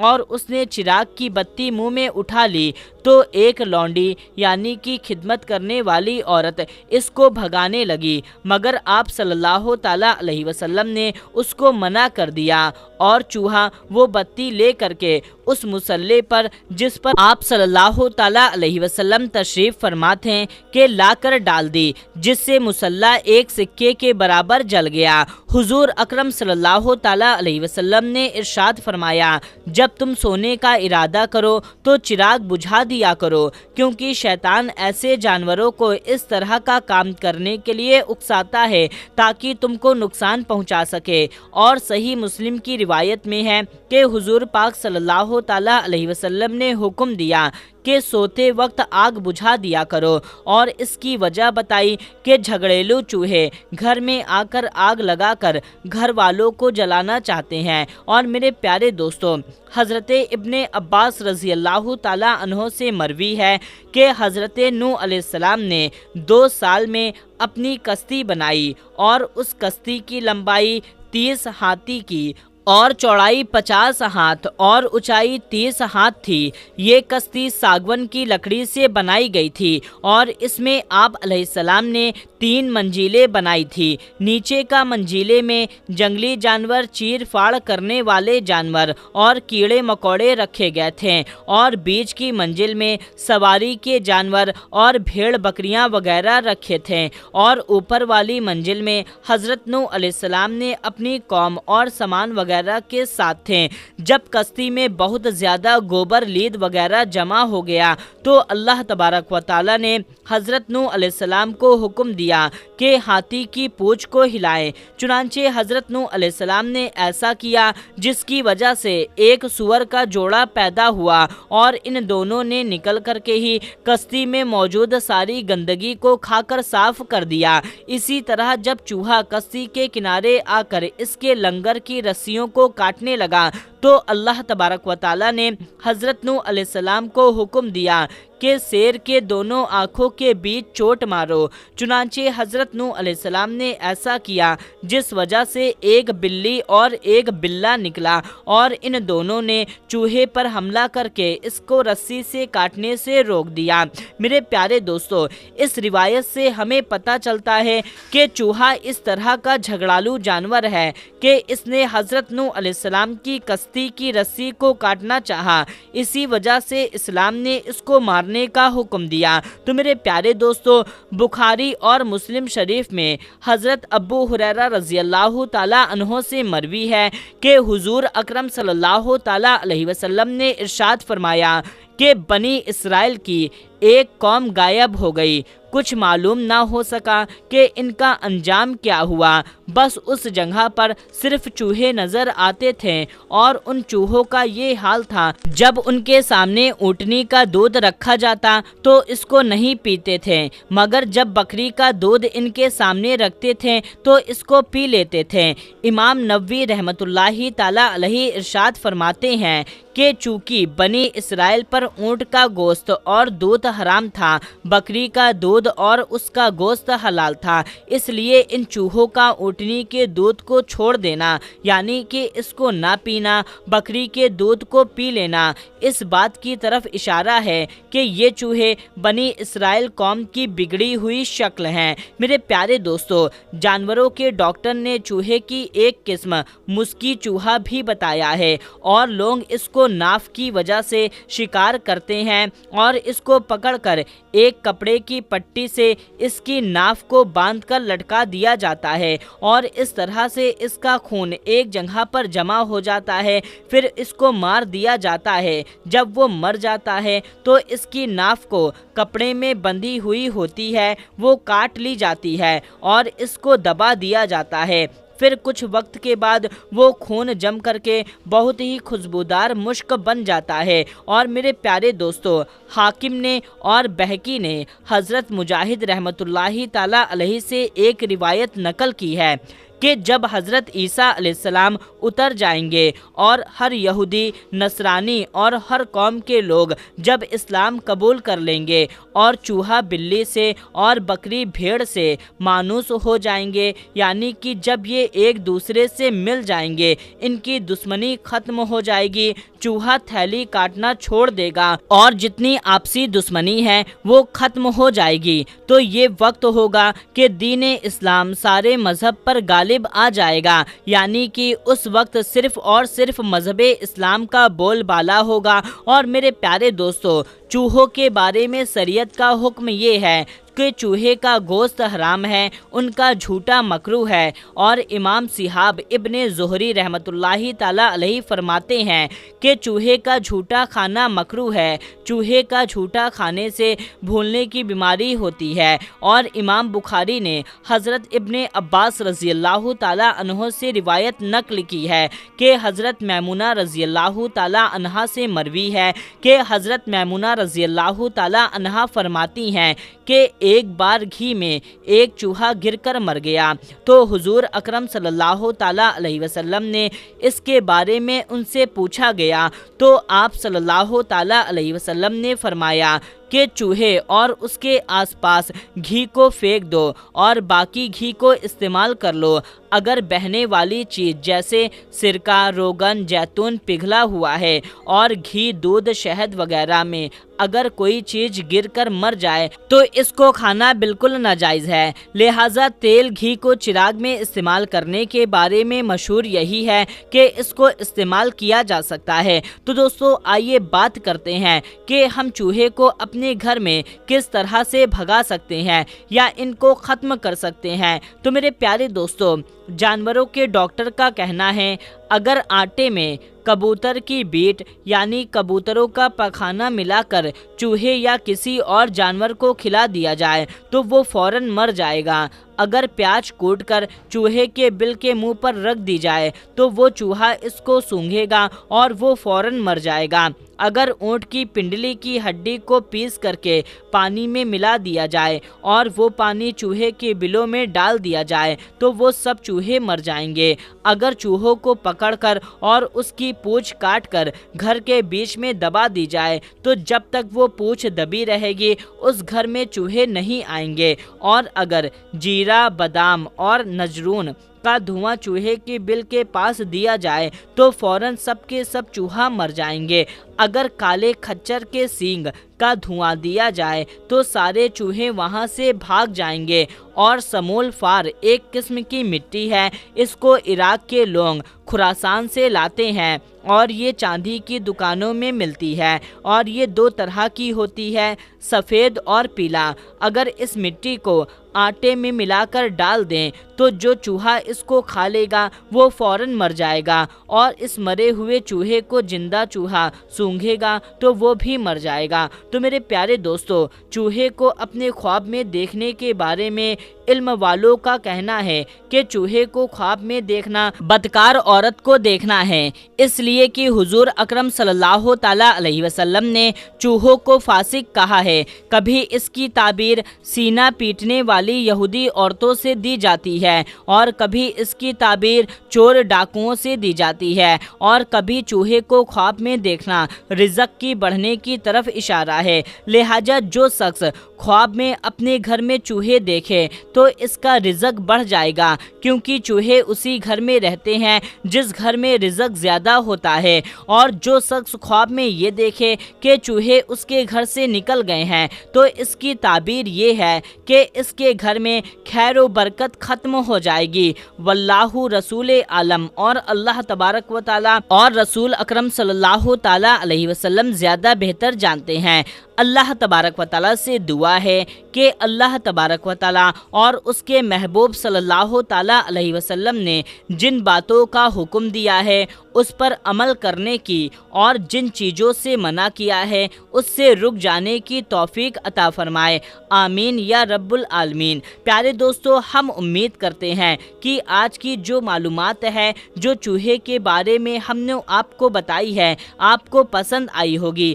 اور اس نے چراغ کی بتی منہ میں اٹھا لی تو ایک لونڈی یعنی کہ خدمت کرنے والی عورت اس کو بھگانے لگی، مگر آپ صلی اللہ تعالیٰ علیہ وسلم نے اس کو منع کر دیا اور چوہا وہ بتی لے کر کے اس مصلے پر جس پر آپ صلی اللہ تعالیٰ علیہ وسلم تشریف فرما تھے کہ لا کر ڈال دی، جس سے مصلی ایک سکے کے برابر جل گیا۔ حضور اکرم صلی اللہ تعالیٰ علیہ وسلم نے ارشاد فرمایا، جب تم سونے کا ارادہ کرو تو چراغ بجھا دیا کرو، کیونکہ شیطان ایسے جانوروں کو اس طرح کا کام کرنے کے لیے اکساتا ہے تاکہ تم کو نقصان پہنچا سکے۔ اور صحیح مسلم کی روایت میں ہے کہ حضور پاک صلی اللہ تعالیٰ علیہ وسلم نے حکم دیا کہ سوتے وقت آگ بجھا دیا کرو، اور اس کی وجہ بتائی کہ جھگڑیلو چوہے گھر میں آ کر آگ لگا کر گھر والوں کو جلانا چاہتے ہیں۔ اور میرے پیارے دوستو، حضرت ابن عباس رضی اللہ تعالیٰ عنہ سے مروی ہے کہ حضرت نوح علیہ السلام نے 2 سال میں اپنی کشتی بنائی، اور اس کشتی کی لمبائی 30 ہاتھی کی اور چوڑائی 50 ہاتھ اور اونچائی 30 ہاتھ تھی۔ یہ کشتی ساگون کی لکڑی سے بنائی گئی تھی، اور اس میں آپ علیہ السلام نے 3 منزلیں بنائی تھی۔ نیچے کا منزلے میں جنگلی جانور، چیر پھاڑ کرنے والے جانور اور کیڑے مکوڑے رکھے گئے تھے، اور بیچ کی منزل میں سواری کے جانور اور بھیڑ بکریاں وغیرہ رکھے تھے، اور اوپر والی منزل میں حضرت نوح علیہ السلام نے اپنی قوم اور سامان وغیرہ کے ساتھ تھے۔ جب کشتی میں بہت زیادہ گوبر لید وغیرہ جمع ہو گیا تو اللہ تبارک و تعالی نے حضرت نوح علیہ السلام کو حکم دیا کہ ہاتھی کی پونچھ کو ہلائیں۔ چنانچہ حضرت نوح علیہ السلام نے ایسا کیا، جس کی وجہ سے ایک سور کا جوڑا پیدا ہوا، اور ان دونوں نے نکل کر کے ہی کشتی میں موجود ساری گندگی کو کھا کر صاف کر دیا۔ اسی طرح جب چوہا کشتی کے کنارے آ کر اس کے لنگر کی رسیوں کو کاٹنے لگا تو اللہ تبارک و تعالی نے حضرت نوح علیہ السلام کو حکم دیا کہ شیر کے دونوں آنکھوں کے بیچ چوٹ مارو۔ چنانچہ حضرت نوح علیہ السلام نے ایسا کیا، جس وجہ سے ایک بلی اور ایک بلہ نکلا، اور ان دونوں نے چوہے پر حملہ کر کے اس کو رسی سے کاٹنے سے روک دیا۔ میرے پیارے دوستو، اس روایت سے ہمیں پتہ چلتا ہے کہ چوہا اس طرح کا جھگڑالو جانور ہے کہ اس نے حضرت نوح علیہ السلام کی کشتی کی رسی کو کاٹنا چاہا، اسی وجہ سے اسلام نے اس کو مارنے کا حکم دیا۔ تو میرے پیارے دوستو، بخاری اور مسلم شریف میں حضرت ابو ہریرہ رضی اللہ تعالیٰ عنہ سے مروی ہے کہ حضور اکرم صلی اللہ تعالیٰ علیہ وسلم نے ارشاد فرمایا کہ بنی اسرائیل کی ایک قوم غائب ہو گئی، کچھ معلوم نہ ہو سکا کہ ان کا انجام کیا ہوا، بس اس جگہ پر صرف چوہے نظر آتے تھے، اور ان چوہوں کا یہ حال تھا جب ان کے سامنے اونٹنی کا دودھ رکھا جاتا تو اس کو نہیں پیتے تھے، مگر جب بکری کا دودھ ان کے سامنے رکھتے تھے تو اس کو پی لیتے تھے۔ امام نووی رحمۃ اللہ تعالی علیہ ارشاد فرماتے ہیں کہ چونکہ بنی اسرائیل پر اونٹ کا گوشت اور دودھ حرام تھا، بکری کا دودھ اور اس کا گوشت حلال تھا، اس لیے ان چوہوں کا اونٹنی کے دودھ کو چھوڑ دینا، یعنی کہ اس کو نہ پینا، بکری کے دودھ کو پی لینا، اس بات کی طرف اشارہ ہے کہ یہ چوہے بنی اسرائیل قوم کی بگڑی ہوئی شکل ہیں۔ میرے پیارے دوستو، جانوروں کے ڈاکٹر نے چوہے کی ایک قسم مسکی چوہا بھی بتایا ہے، اور لوگ اس کو ناف کی وجہ سے شکار کرتے ہیں، اور اس کو پکڑ کر ایک کپڑے کی پٹی سے اس کی ناف کو باندھ کر لٹکا دیا جاتا ہے، اور اس طرح سے اس کا خون ایک جگہ پر جمع ہو جاتا ہے، پھر اس کو مار دیا جاتا ہے۔ جب وہ مر جاتا ہے تو اس کی ناف کو کپڑے میں بندھی ہوئی ہوتی ہے، وہ کاٹ لی جاتی ہے اور اس کو دبا دیا جاتا ہے، پھر کچھ وقت کے بعد وہ خون جم کر کے بہت ہی خوشبودار مشک بن جاتا ہے۔ اور میرے پیارے دوستو، حاکم نے اور بہقی نے حضرت مجاہد رحمۃ اللہ تعالی علیہ سے ایک روایت نقل کی ہے کہ جب حضرت عیسیٰ علیہ السلام اتر جائیں گے اور ہر یہودی، نصرانی اور ہر قوم کے لوگ جب اسلام قبول کر لیں گے اور چوہا بلی سے اور بکری بھیڑ سے مانوس ہو جائیں گے، یعنی کہ جب یہ ایک دوسرے سے مل جائیں گے، ان کی دشمنی ختم ہو جائے گی، چوہا تھیلی کاٹنا چھوڑ دے گا اور جتنی آپسی دشمنی ہے وہ ختم ہو جائے گی، تو یہ وقت ہوگا کہ دین اسلام سارے مذہب پر غالب آ جائے گا، یعنی کہ اس وقت صرف اور صرف مذہب اسلام کا بول بالا ہوگا۔ اور میرے پیارے دوستو، چوہوں کے بارے میں شریعت کا حکم یہ ہے کہ چوہے کا گوشت حرام ہے، ان کا جھوٹا مکروہ ہے، اور امام صحاب ابن زہری رحمۃ اللہ تعالی علیہ فرماتے ہیں کہ چوہے کا جھوٹا کھانا مکروہ ہے، چوہے کا جھوٹا کھانے سے بھولنے کی بیماری ہوتی ہے۔ اور امام بخاری نے حضرت ابن عباس رضی اللہ تعالی عنہ سے روایت نقل کی ہے کہ حضرت میمونہ رضی اللہ تعالی عنہا سے مروی ہے کہ حضرت میمونہ رضی اللہ تعالی عنہا فرماتی ہیں کہ ایک بار گھی میں ایک چوہا گر کر مر گیا، تو حضور اکرم صلی اللہ تعالی علیہ وسلم نے اس کے بارے میں ان سے پوچھا گیا، تو آپ صلی اللہ تعالی علیہ وسلم نے فرمایا کہ چوہے اور اس کے آس پاس گھی کو پھینک دو اور باقی گھی کو استعمال کر لو۔ اگر بہنے والی چیز جیسے سرکہ، روغن، زیتون پگھلا ہوا ہے اور گھی، دودھ، شہد وغیرہ میں اگر کوئی چیز گر کر مر جائے تو اس کو کھانا بالکل ناجائز ہے، لہٰذا تیل گھی کو چراغ میں استعمال کرنے کے بارے میں مشہور یہی ہے کہ اس کو استعمال کیا جا سکتا ہے۔ تو دوستو، آئیے بات کرتے ہیں کہ ہم چوہے کو اپنے گھر میں کس طرح سے بھگا سکتے ہیں یا ان کو ختم کر سکتے ہیں۔ تو میرے پیارے دوستو، جانوروں کے ڈاکٹر کا کہنا ہے اگر آٹے میں کبوتر کی بیٹ یعنی کبوتروں کا پخانہ ملا کر چوہے یا کسی اور جانور کو کھلا دیا جائے تو وہ فوراً مر جائے گا۔ اگر پیاز کوٹ کر چوہے کے بل کے منہ پر رکھ دی جائے تو وہ چوہا اس کو سونگھے گا اور وہ فوراً مر جائے گا۔ اگر اونٹ کی پنڈلی کی ہڈی کو پیس کر کے پانی میں ملا دیا جائے اور وہ پانی چوہے کے بلوں میں ڈال دیا جائے تو وہ سب چوہے مر جائیں گے۔ اگر چوہوں کو پکڑ کر اور اس کی پونچھ کاٹ کر گھر کے بیچ میں دبا دی جائے تو جب تک وہ پونچھ دبی رہے گی اس گھر میں چوہے نہیں آئیں گے۔ اور اگر جیرا، بادام اور نجرون کا دھواں چوہے کے بل کے پاس دیا جائے تو فوراً سب کے سب چوہا مر جائیں گے۔ اگر کالے کھچر کے سینگ کا دھواں دیا جائے تو سارے چوہے وہاں سے بھاگ جائیں گے۔ اور سمول فار ایک قسم کی مٹی ہے، اس کو عراق کے لوگ خراسان سے لاتے ہیں اور یہ چاندی کی دکانوں میں ملتی ہے، اور یہ دو طرح کی ہوتی ہے، سفید اور پیلا۔ اگر اس مٹی کو آٹے میں ملا کر ڈال دیں تو جو چوہا اس کو کھا لے گا وہ فوراً مر جائے گا، اور اس مرے ہوئے چوہے کو زندہ چوہا سونگھے گا تو وہ بھی مر جائے گا۔ تو میرے پیارے دوستو، چوہے کو اپنے خواب میں دیکھنے کے بارے میں علم والوں کا کہنا ہے کہ چوہے کو خواب میں دیکھنا بدکار عورت کو دیکھنا ہے، اس لیے کہ حضور اکرم صلی اللہ تعالی علیہ وسلم نے چوہوں کو فاسق کہا ہے۔ کبھی اس کی تعبیر سینہ پیٹنے والی یہودی عورتوں سے دی جاتی ہے، اور کبھی اس کی تعبیر چور ڈاکوؤں سے دی جاتی ہے، اور کبھی چوہے کو خواب میں دیکھنا رزق کی بڑھنے کی طرف اشارہ ہے۔ لہٰذا جو شخص خواب میں اپنے گھر میں چوہے دیکھے تو اس کا رزق بڑھ جائے گا، کیونکہ چوہے اسی گھر میں رہتے ہیں جس گھر میں رزق زیادہ ہوتا ہے۔ اور جو شخص خواب میں یہ دیکھے کہ چوہے اس کے گھر سے نکل گئے ہیں تو اس کی تعبیر یہ ہے کہ اس کے گھر میں خیر و برکت ختم ہو جائے گی۔ واللہ رسول عالم، اور اللہ تبارک و تعالی اور رسول اکرم صلی اللہ تعالی علیہ وسلم زیادہ بہتر جانتے ہیں۔ اللہ تبارک و تعالی سے دعا ہے کہ اللہ تبارک و تعالی اور اس کے محبوب صلی اللہ تعالی علیہ وسلم نے جن باتوں کا حکم دیا ہے اس پر عمل کرنے کی، اور جن چیزوں سے منع کیا ہے اس سے رک جانے کی توفیق عطا فرمائے، آمین یا رب العالمین۔ پیارے دوستو، ہم امید کرتے ہیں کہ آج کی جو معلومات ہے، جو چوہے کے بارے میں ہم نے آپ کو بتائی ہے، آپ کو پسند آئی ہوگی،